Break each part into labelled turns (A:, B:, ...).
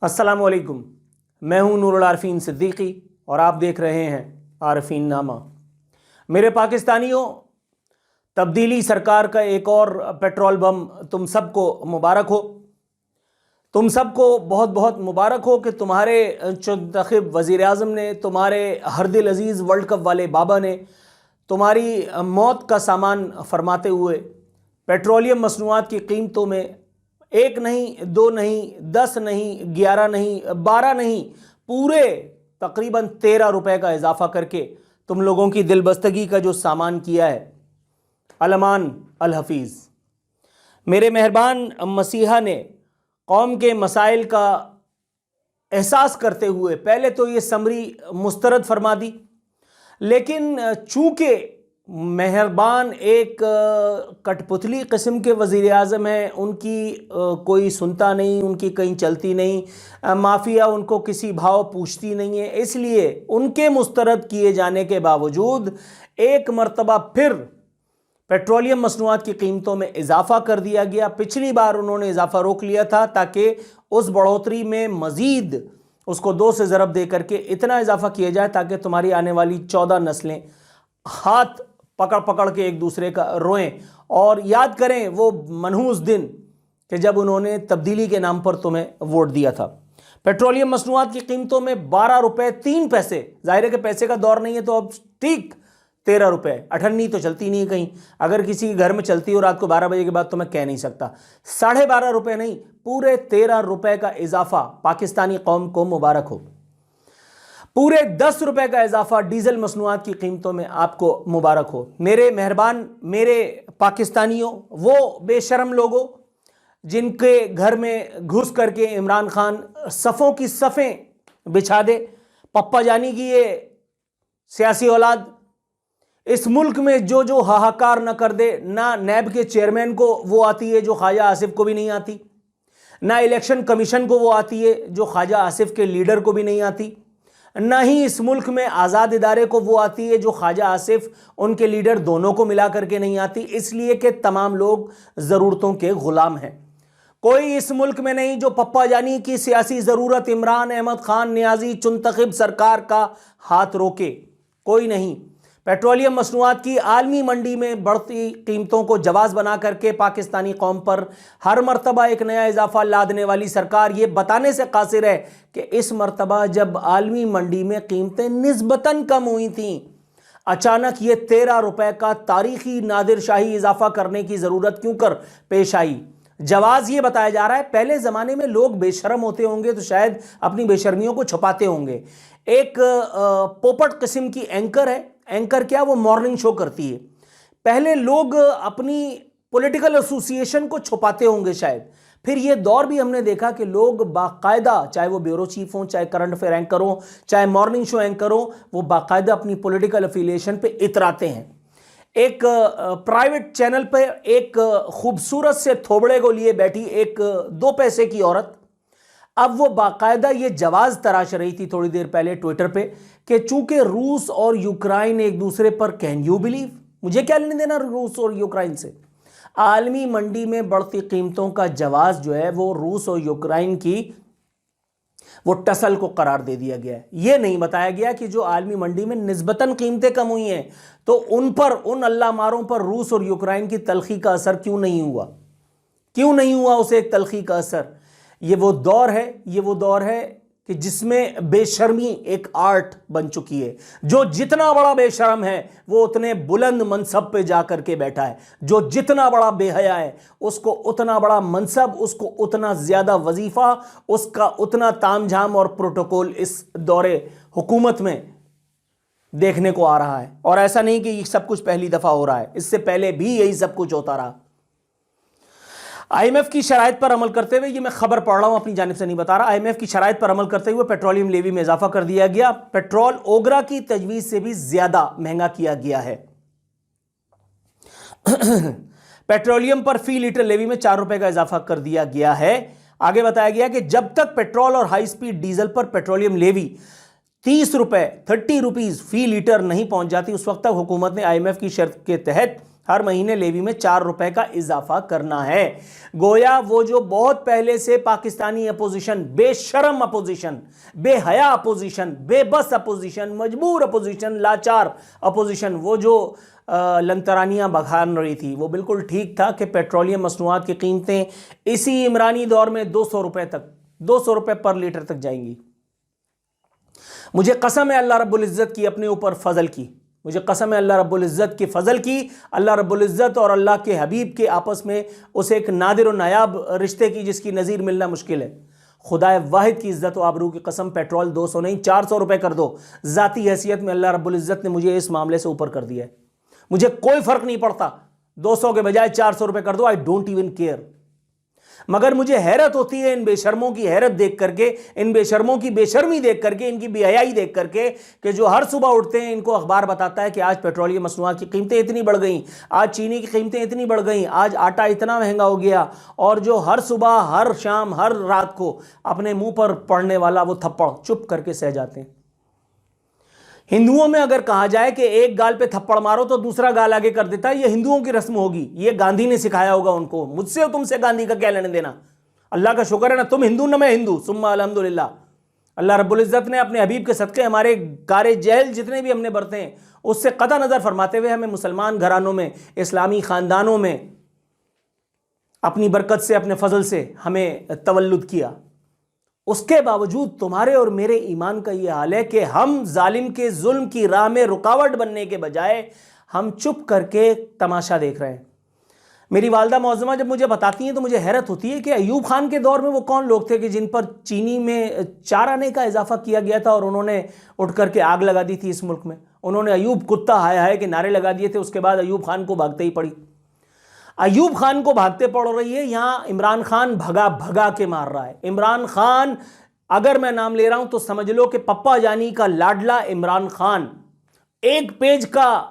A: السلام علیکم، میں ہوں نور العارفین صدیقی اور آپ دیکھ رہے ہیں عارفین نامہ۔ میرے پاکستانیوں، تبدیلی سرکار کا ایک اور پیٹرول بم تم سب کو مبارک ہو۔ تم سب کو بہت بہت مبارک ہو کہ تمہارے منتخب وزیر اعظم نے، تمہارے ہر دل عزیز ورلڈ کپ والے بابا نے تمہاری موت کا سامان فرماتے ہوئے پیٹرولیم مصنوعات کی قیمتوں میں 1 نہیں 2 نہیں 10 نہیں 11 نہیں 12 نہیں پورے تقریباً 13 روپے کا اضافہ کر کے تم لوگوں کی دل بستگی کا جو سامان کیا ہے، الامان الحفیظ۔ میرے مہربان مسیحا نے قوم کے مسائل کا احساس کرتے ہوئے پہلے تو یہ سمری مسترد فرما دی، لیکن چونکہ مہربان ایک کٹ پتلی قسم کے وزیر اعظم ہیں، ان کی کوئی سنتا نہیں، ان کی کہیں چلتی نہیں، مافیا ان کو کسی بھاؤ پوچھتی نہیں ہے، اس لیے ان کے مسترد کیے جانے کے باوجود ایک مرتبہ پھر پیٹرولیم مصنوعات کی قیمتوں میں اضافہ کر دیا گیا۔ پچھلی بار انہوں نے اضافہ روک لیا تھا تاکہ اس بڑھوتری میں مزید اس کو 2 سے ضرب دے کر کے اتنا اضافہ کیا جائے تاکہ تمہاری آنے والی 14 نسلیں ہاتھ پکڑ پکڑ کے ایک دوسرے کا روئیں اور یاد کریں وہ منحوس دن کہ جب انہوں نے تبدیلی کے نام پر تمہیں ووٹ دیا تھا۔ پیٹرولیم مصنوعات کی قیمتوں میں 12 روپے 3 پیسے، ظاہر ہے کہ پیسے کا دور نہیں ہے تو اب ٹھیک 13 روپے، 18 تو چلتی نہیں کہیں، اگر کسی کے گھر میں چلتی ہو رات کو 12 بجے کے بعد تو میں کہہ نہیں سکتا، 12.5 روپے نہیں پورے 13 روپے کا اضافہ پاکستانی قوم کو مبارک ہو۔ پورے 10 روپے کا اضافہ ڈیزل مصنوعات کی قیمتوں میں آپ کو مبارک ہو۔ میرے مہربان، میرے پاکستانیوں، وہ بے شرم لوگوں جن کے گھر میں گھس کر کے عمران خان صفوں کی صفیں بچھا دے، پپا جانی کی یہ سیاسی اولاد اس ملک میں جو ہاہاکار نہ کر دے، نہ نیب کے چیئرمین کو وہ آتی ہے جو خواجہ آصف کو بھی نہیں آتی، نہ الیکشن کمیشن کو وہ آتی ہے جو خواجہ آصف کے لیڈر کو بھی نہیں آتی، نہ ہی اس ملک میں آزاد ادارے کو وہ آتی ہے جو خواجہ آصف ان کے لیڈر دونوں کو ملا کر کے نہیں آتی، اس لیے کہ تمام لوگ ضرورتوں کے غلام ہیں۔ کوئی اس ملک میں نہیں جو پپا جانی کی سیاسی ضرورت عمران احمد خان نیازی چنتخب سرکار کا ہاتھ روکے، کوئی نہیں۔ پیٹرولیم مصنوعات کی عالمی منڈی میں بڑھتی قیمتوں کو جواز بنا کر کے پاکستانی قوم پر ہر مرتبہ ایک نیا اضافہ لادنے والی سرکار یہ بتانے سے قاصر ہے کہ اس مرتبہ جب عالمی منڈی میں قیمتیں نسبتاً کم ہوئی تھیں، اچانک یہ 13 روپے کا تاریخی نادر شاہی اضافہ کرنے کی ضرورت کیوں کر پیش آئی؟ جواز یہ بتایا جا رہا ہے، پہلے زمانے میں لوگ بے شرم ہوتے ہوں گے تو شاید اپنی بے شرمیوں کو چھپاتے ہوں گے۔ ایک پوپٹ قسم کی اینکر ہے، اینکر کیا، وہ مارننگ شو کرتی ہے، پہلے لوگ اپنی پولیٹیکل ایسوسیشن کو چھپاتے ہوں گے شاید، پھر یہ دور بھی ہم نے دیکھا کہ لوگ باقاعدہ، چاہے وہ بیورو چیف ہوں، چاہے کرنٹ افیئر اینکر ہوں، چاہے مارننگ شو اینکر ہوں، وہ باقاعدہ اپنی پولیٹیکل افیلیشن پہ اتراتے ہیں۔ ایک پرائیویٹ چینل پہ ایک خوبصورت سے تھوبڑے کو لیے بیٹھی ایک 2 پیسے کی عورت، اب وہ باقاعدہ یہ جواز تراش رہی تھی تھوڑی دیر پہلے ٹویٹر پہ کہ چونکہ روس اور یوکرائن ایک دوسرے پر کین یو بلیو، مجھے کیا لینے دینا روس اور یوکرائن سے، عالمی منڈی میں بڑھتی قیمتوں کا جواز جو ہے وہ روس اور یوکرائن کی وہ ٹسل کو قرار دے دیا گیا ہے۔ یہ نہیں بتایا گیا کہ جو عالمی منڈی میں نسبتاً قیمتیں کم ہوئی ہیں تو ان پر، ان اللہ ماروں پر روس اور یوکرائن کی تلخی کا اثر کیوں نہیں ہوا اسے ایک تلخی کا اثر۔ یہ وہ دور ہے کہ جس میں بے شرمی ایک آرٹ بن چکی ہے، جو جتنا بڑا بے شرم ہے وہ اتنے بلند منصب پہ جا کر کے بیٹھا ہے، جو جتنا بڑا بے حیا ہے اس کو اتنا بڑا منصب، اس کو اتنا زیادہ وظیفہ، اس کا اتنا تام جھام اور پروٹوکول اس دور حکومت میں دیکھنے کو آ رہا ہے۔ اور ایسا نہیں کہ یہ سب کچھ پہلی دفعہ ہو رہا ہے، اس سے پہلے بھی یہی سب کچھ ہوتا رہا۔ IMF کی شرائط پر عمل کرتے ہوئے، یہ میں خبر پڑھ رہا ہوں اپنی جانب سے نہیں بتا رہا، IMF کی شرائط پر عمل کرتے ہوئے پیٹرولیم لیوی میں اضافہ کر دیا گیا، پیٹرول اوگرا کی تجویز سے بھی زیادہ مہنگا کیا گیا ہے۔ پیٹرولیم پر فی لیٹر لیوی میں 4 روپے کا اضافہ کر دیا گیا ہے۔ آگے بتایا گیا کہ جب تک پیٹرول اور ہائی سپیڈ ڈیزل پر پیٹرولیم لیوی 30 روپے فی لیٹر نہیں پہنچ جاتی، اس وقت تک حکومت نے IMF کی شرط کے تحت ہر مہینے لیوی میں 4 روپے کا اضافہ کرنا ہے۔ گویا وہ جو بہت پہلے سے پاکستانی اپوزیشن، بے شرم اپوزیشن، بے حیا اپوزیشن، بے بس اپوزیشن، مجبور اپوزیشن، لاچار اپوزیشن، وہ جو لنگترانیاں بکھان رہی تھی، وہ بالکل ٹھیک تھا کہ پیٹرولیم مصنوعات کی قیمتیں اسی عمرانی دور میں 200 روپے تک، 200 روپے پر لیٹر تک جائیں گی۔ مجھے قسم ہے اللہ رب العزت کی اپنے اوپر فضل کی، مجھے قسم ہے اللہ رب العزت کی فضل کی، اللہ رب العزت اور اللہ کے حبیب کے آپس میں اس ایک نادر و نایاب رشتے کی جس کی نظیر ملنا مشکل ہے۔ خدا واحد کی عزت و آبرو کی قسم، پیٹرول 200 نہیں 400 روپے کر دو، ذاتی حیثیت میں اللہ رب العزت نے مجھے اس معاملے سے اوپر کر دیا ہے، مجھے کوئی فرق نہیں پڑتا، 200 کے بجائے 400 روپے کر دو، I don't even care۔ مگر مجھے حیرت ہوتی ہے ان بے شرموں کی حیرت دیکھ کر کے، ان بے شرموں کی بے شرمی دیکھ کر کے، ان کی بے حیائی دیکھ کر کے، کہ جو ہر صبح اٹھتے ہیں ان کو اخبار بتاتا ہے کہ آج پیٹرولیم مصنوعات کی قیمتیں اتنی بڑھ گئیں، آج چینی کی قیمتیں اتنی بڑھ گئیں، آج آٹا اتنا مہنگا ہو گیا، اور جو ہر صبح، ہر شام، ہر رات کو اپنے منہ پر پڑنے والا وہ تھپڑ چپ کر کے سہ جاتے ہیں۔ ہندوؤں میں اگر کہا جائے کہ ایک گال پہ تھپڑ مارو تو دوسرا گال آگے کر دیتا ہے، یہ ہندوؤں کی رسم ہوگی، یہ گاندھی نے سکھایا ہوگا ان کو، مجھ سے اور تم سے گاندھی کا کیا لینے دینا؟ اللہ کا شکر ہے نا تم ہندو نہ میں ہندو، ثم الحمدللہ۔ اللہ رب العزت نے اپنے حبیب کے صدقے ہمارے کارے جہل جتنے بھی ہم نے برتے ہیں اس سے قطع نظر فرماتے ہوئے ہمیں مسلمان گھرانوں میں، اسلامی خاندانوں میں اپنی برکت سے، اپنے فضل سے ہمیں تولد کیا۔ اس کے باوجود تمہارے اور میرے ایمان کا یہ حال ہے کہ ہم ظالم کے ظلم کی راہ میں رکاوٹ بننے کے بجائے ہم چپ کر کے تماشا دیکھ رہے ہیں۔ میری والدہ معظمہ جب مجھے بتاتی ہیں تو مجھے حیرت ہوتی ہے کہ ایوب خان کے دور میں وہ کون لوگ تھے کہ جن پر چینی میں 4 آنے کا اضافہ کیا گیا تھا اور انہوں نے اٹھ کر کے آگ لگا دی تھی اس ملک میں، انہوں نے ایوب کتا ہائے ہائے کے نعرے لگا دیے تھے، اس کے بعد ایوب خان کو بھاگتے ہی پڑی، ایوب خان کو بھاگتے پڑ رہی ہے، یہاں عمران خان بھگا بھگا کے مار رہا ہے۔ عمران خان، اگر میں نام لے رہا ہوں تو سمجھ لو کہ پپا جانی کا لاڈلا عمران خان، ایک پیج کا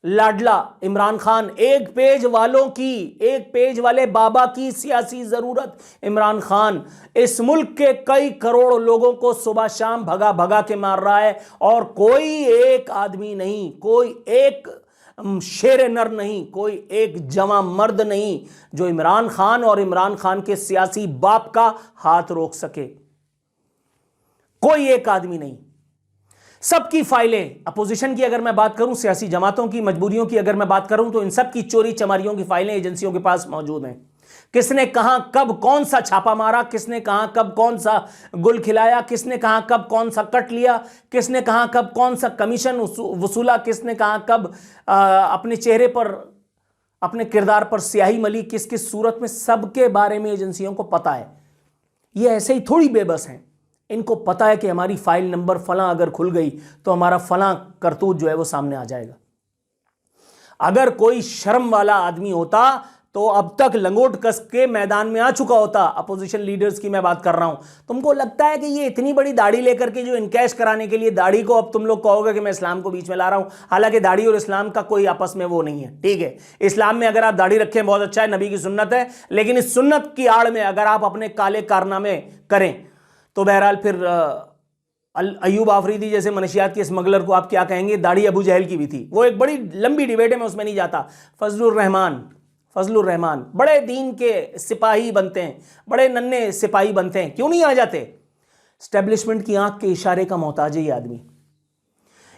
A: لاڈلا عمران خان، ایک پیج والوں کی، ایک پیج والے بابا کی سیاسی ضرورت عمران خان، اس ملک کے کئی کروڑ لوگوں کو صبح شام بھگا بھگا کے مار رہا ہے، اور کوئی ایک آدمی نہیں، کوئی ایک شیر نر نہیں، کوئی ایک جواں مرد نہیں جو عمران خان اور عمران خان کے سیاسی باپ کا ہاتھ روک سکے، کوئی ایک آدمی نہیں۔ سب کی فائلیں، اپوزیشن کی اگر میں بات کروں، سیاسی جماعتوں کی مجبوریوں کی اگر میں بات کروں، تو ان سب کی چوری چماریوں کی فائلیں ایجنسیوں کے پاس موجود ہیں۔ کس نے کہاں کب کون سا چھاپا مارا، کس نے کہاں کب کون سا گل کھلایا، کس نے کہاں کب کون سا کٹ لیا، کس نے کہاں کب کون سا کمیشن وصولا، کس نے کہاں کب اپنے چہرے پر، اپنے کردار پر سیاہی ملی، کس کس صورت میں، سب کے بارے میں ایجنسیوں کو پتہ ہے۔ یہ ایسے ہی تھوڑی بے بس ہیں، ان کو پتہ ہے کہ ہماری فائل نمبر فلاں اگر کھل گئی تو ہمارا فلاں کرتوت جو ہے وہ سامنے آ جائے گا۔ اگر کوئی شرم والا آدمی ہوتا تو اب تک لنگوٹ کس کے میدان میں آ چکا ہوتا۔ اپوزیشن لیڈرز کی میں بات کر رہا ہوں۔ تم کو لگتا ہے کہ یہ اتنی بڑی داڑھی لے کر کے جو انکیش کرانے کے لیے داڑھی کو اب تم لوگ کہو گے کہ میں اسلام کو بیچ میں لا رہا ہوں، حالانکہ داڑھی اور اسلام کا کوئی آپس میں وہ نہیں ہے، ٹھیک ہے؟ اسلام میں اگر آپ داڑھی رکھیں بہت اچھا ہے، نبی کی سنت ہے، لیکن اس سنت کی آڑ میں اگر آپ اپنے کالے کارنامے کریں تو بہرحال پھر ایوب آفریدی جیسے منشیات کے اسمگلر کو آپ کیا کہیں گے؟ داڑھی ابو جہل کی بھی تھی۔ وہ ایک بڑی لمبی ڈیبیٹ ہے، میں اس میں نہیں جاتا۔ فضل الرحمان بڑے دین کے سپاہی بنتے ہیں، بڑے ننھے سپاہی بنتے ہیں، کیوں نہیں آ جاتے؟ اسٹیبلشمنٹ کی آنکھ کے اشارے کا محتاج ہے یہ آدمی۔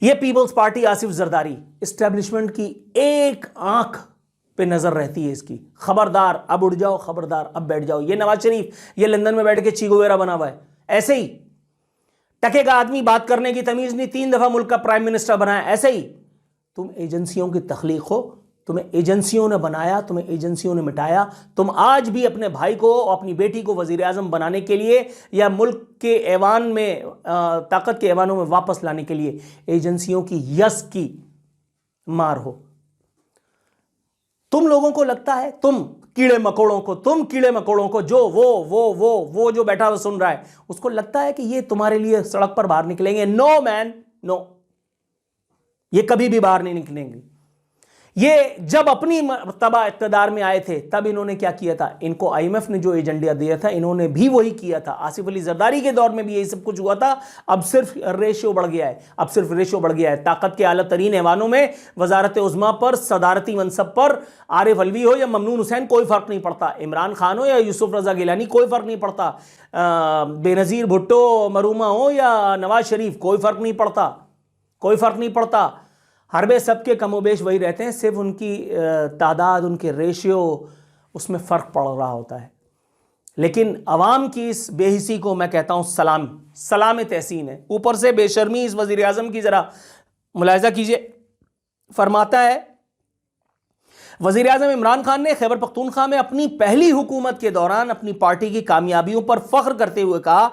A: یہ peoples party Asif Zardari establishment کی ایک آنکھ پہ نظر رہتی ہے اس کی، خبردار اب اڑ جاؤ، خبردار اب بیٹھ جاؤ۔ یہ نواز شریف یہ لندن میں بیٹھ کے چیگویرا بنا ہوا ہے، ایسے ہی ٹکے کا آدمی، بات کرنے کی تمیز نہیں، 3 دفعہ ملک کا پرائم منسٹر بنایا، ایسے ہی تم ایجنسیوں کی تخلیق ہو، تمہیں ایجنسیوں نے بنایا، تمہیں ایجنسیوں نے مٹایا۔ تم آج بھی اپنے بھائی کو، اپنی بیٹی کو وزیر اعظم بنانے کے لیے یا ملک کے ایوان میں، طاقت کے ایوانوں میں واپس لانے کے لیے ایجنسیوں کی یس کی مار ہو۔ تم لوگوں کو لگتا ہے، تم کیڑے مکوڑوں کو جو وہ جو بیٹھا ہوا سن رہا ہے، اس کو لگتا ہے کہ یہ تمہارے لیے سڑک پر باہر نکلیں گے؟ نو مین، نو، یہ کبھی بھی باہر نہیں نکلیں گے۔ یہ جب اپنی مرتبہ اقتدار میں آئے تھے تب انہوں نے کیا کیا تھا؟ ان کو آئی ایم ایف نے جو ایجنڈا دیا تھا انہوں نے بھی وہی کیا تھا. آصف علی زرداری کے دور میں بھی یہی سب کچھ ہوا تھا. اب صرف ریشو بڑھ گیا ہے. طاقت کے اعلیٰ ترین ایوانوں میں وزارت عظمیٰ پر، صدارتی منصب پر عارف علوی ہو یا ممنون حسین کوئی فرق نہیں پڑتا، عمران خان ہو یا یوسف رضا گیلانی کوئی فرق نہیں پڑتا، بے نظیر بھٹو مرحومہ ہو یا نواز شریف کوئی فرق نہیں پڑتا. حرب سب کے کم و بیش وہی رہتے ہیں، صرف ان کی تعداد، ان کے ریشیو، اس میں فرق پڑ رہا ہوتا ہے. لیکن عوام کی اس بے حسی کو میں کہتا ہوں سلام تحسین ہے. اوپر سے بے شرمی اس وزیر اعظم کی ذرا ملاحظہ کیجئے. فرماتا ہے وزیر اعظم عمران خان نے خیبر پختونخوا میں اپنی پہلی حکومت کے دوران اپنی پارٹی کی کامیابیوں پر فخر کرتے ہوئے کہا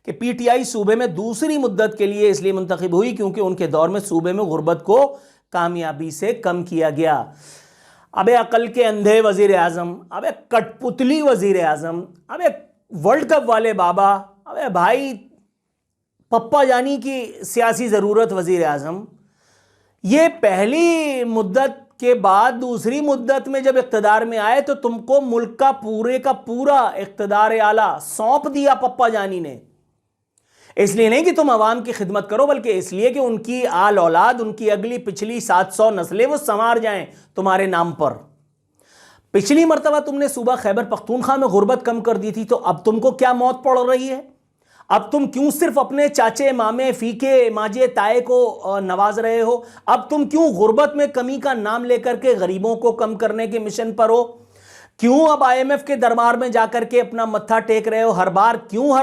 A: کہ پی ٹی آئی صوبے میں دوسری مدت کے لیے اس لیے منتخب ہوئی کیونکہ ان کے دور میں صوبے میں غربت کو کامیابی سے کم کیا گیا. ابے عقل کے اندھے وزیر اعظم، ابے کٹ پتلی وزیر اعظم، ابے ورلڈ کپ والے بابا، ابے بھائی پپا جانی کی سیاسی ضرورت وزیر اعظم، یہ پہلی مدت کے بعد دوسری مدت میں جب اقتدار میں آئے تو تم کو ملک کا پورا اقتدار اعلیٰ سونپ دیا پپا جانی نے. اس لیے نہیں کہ تم عوام کی خدمت کرو، بلکہ اس لیے کہ ان کی آل اولاد، ان کی اگلی پچھلی 700 نسلیں وہ سنوار جائیں تمہارے نام پر. پچھلی مرتبہ تم نے صوبہ خیبر پختونخوا میں غربت کم کر دی تھی، تو اب تم کو کیا موت پڑ رہی ہے؟ اب تم کیوں صرف اپنے چاچے مامے فیکے ماجے تائے کو نواز رہے ہو؟ اب تم کیوں غربت میں کمی کا نام لے کر کے غریبوں کو کم کرنے کے مشن پر ہو؟ کیوں اب آئی ایم ایف کے دربار میں جا کر کے اپنا متھا ٹیک رہے ہو؟ ہر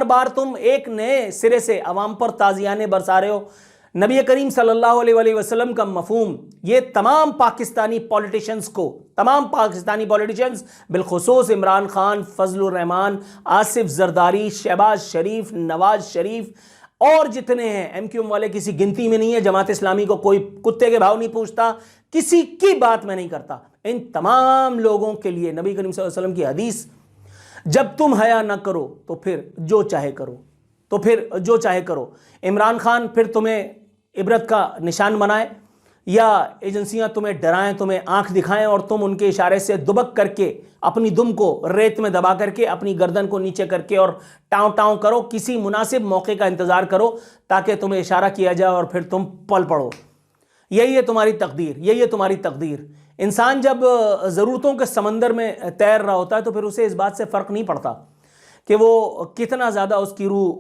A: بار تم ایک نئے سرے سے عوام پر تازیانے برسا رہے ہو. نبی کریم صلی اللہ علیہ وسلم کا مفہوم یہ تمام پاکستانی پولیٹیشنز بالخصوص عمران خان، فضل الرحمان، آصف زرداری، شہباز شریف، نواز شریف اور جتنے ہیں ایم کیو ایم والے کسی گنتی میں نہیں ہے. جماعت اسلامی کو کوئی کتے کے بھاؤ نہیں پوچھتا، کسی کی بات میں نہیں کرتا. ان تمام لوگوں کے لیے نبی کریم صلی اللہ علیہ وسلم کی حدیث، جب تم حیا نہ کرو تو پھر جو چاہے کرو. عمران خان پھر تمہیں عبرت کا نشان بنائے یا ایجنسیاں تمہیں ڈرائیں، تمہیں آنکھ دکھائیں اور تم ان کے اشارے سے دبک کر کے اپنی دم کو ریت میں دبا کر کے اپنی گردن کو نیچے کر کے اور ٹاؤں کرو. کسی مناسب موقع کا انتظار کرو تاکہ تمہیں اشارہ کیا جائے اور پھر تم پل پڑو. یہی ہے تمہاری تقدیر. انسان جب ضرورتوں کے سمندر میں تیر رہا ہوتا ہے تو پھر اسے اس بات سے فرق نہیں پڑتا کہ وہ کتنا زیادہ اس کی روح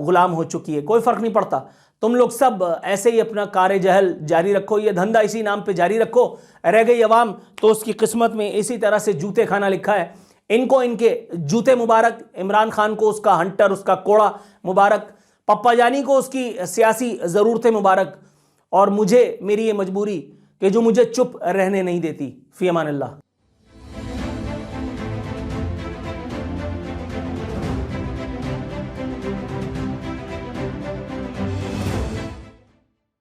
A: غلام ہو چکی ہے، کوئی فرق نہیں پڑتا. تم لوگ سب ایسے ہی اپنا کار جہل جاری رکھو، یہ دھندا اسی نام پہ جاری رکھو. رہ گئی عوام تو اس کی قسمت میں اسی طرح سے جوتے کھانا لکھا ہے. ان کو ان کے جوتے مبارک، عمران خان کو اس کا ہنٹر، اس کا کوڑا مبارک، پپا جانی کو اس کی سیاسی ضرورتیں مبارک، اور مجھے میری یہ مجبوری کہ جو مجھے چپ رہنے نہیں دیتی. فی امان اللہ.